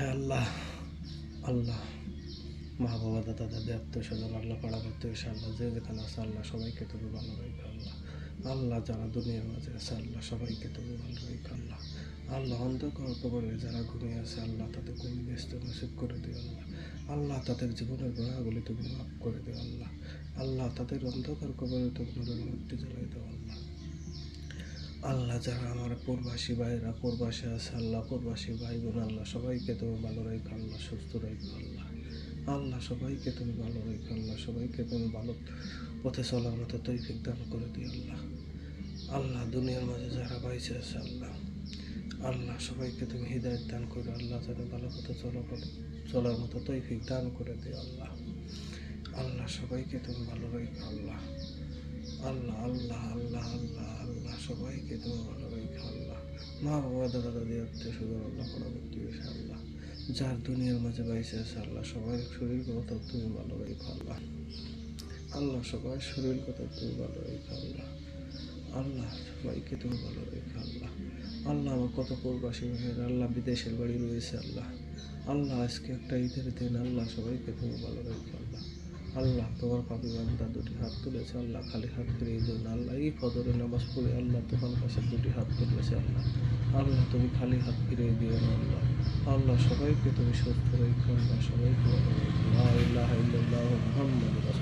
হ্যাঁ আল্লাহ, আল্লাহ মা বাবা দাদা দাদি আত্মীয় স্বজন আল্লাহ পাড়া প্রতিবেশী আল্লাহ যে যেখানে আছে আল্লাহ সবাইকে তুমি ভালো রেখো আল্লাহ। আল্লাহ যারা দুনিয়ার মাঝে আছে আল্লাহ সবাইকে তুমি ভালো রেখো আল্লাহ। আল্লাহ অন্ধকার কবরে যারা ঘুমিয়ে আছে আল্লাহ তাদের ঘুম ব্যস্ত নসিব করে দিও আল্লাহ। আল্লাহ তাদের জীবনের গুণাগুলি তুমি মাফ করে দিও আল্লাহ। আল্লাহ তাদের অন্ধকার কবরে তুমি নূরের মুক্তি জ্বালাই দাও আল্লাহ। আল্লাহ যারা আমার প্রবাসী ভাইরা প্রবাসী আছে আল্লাহ প্রবাসী ভাই বোন আল্লাহ সবাইকে তুমি ভালো রেখো আল্লাহ, সুস্থ রেখো আল্লাহ। আল্লাহ সবাইকে তুমি ভালো রেখো আল্লাহ, সবাইকে তুমি ভালো পথে চলার মতো তৌফিক দান করে দিও আল্লাহ। আল্লাহ দুনিয়ার মাঝে যারা বাইছে আছে আল্লাহ, আল্লাহ সবাইকে তুমি হৃদায়ত দান করে আল্লাহ যারা ভালো পথে চলার মতো তৌফিক দান করে দিও আল্লাহ। আল্লাহ সবাইকে তুমি ভালো রেখো আল্লাহ। আল্লাহ আল্লাহ আল্লাহ আল্লাহ আল্লাহ সবাইকে তুমি ভালো রেখো আল্লাহ। মা বাবা দাদা দাদি আত্মীয় স্বজন আল্লাহ পরবর্তী বিষয় আল্লাহ যার দুনিয়ার মাঝে বাইসে আছে আল্লাহ সবাই শরীর কথা তুমি ভালো রেখো আল্লাহ। আল্লাহ সবাই শরীর কথা তুমি ভালো রেখো আল্লাহ। আল্লাহ সবাইকে তুমি ভালো রেখো আল্লাহ। আল্লাহ আমার কত প্রবাসী ভাইয়ের আল্লাহ বিদেশের বাড়ি রয়েছে আল্লাহ। আল্লাহ আজকে একটা ঈদের দিন আল্লাহ সবাইকে তুমি ভালো রেখো আল্লাহ। আল্লাহ তোমার পাপি বান্দা দুটি হাত তুলেছে আল্লাহ, খালি হাত ফিরিয়ে দিও না আল্লাহ। এই ফজরের নামাজ পড়ে আল্লাহ তোমার কাছে দুটি হাত তুলেছে আল্লাহ। আল্লাহ তুমি খালি হাত ফিরিয়ে দিও না আল্লাহ। আল্লাহ সবাইকে তুমি সুস্থ রেখো আল্লাহ, সবাইকে ভালো রেখো। লা ইলাহা ইল্লাল্লাহু মুহাম্মাদুর রাসূলুল্লাহ।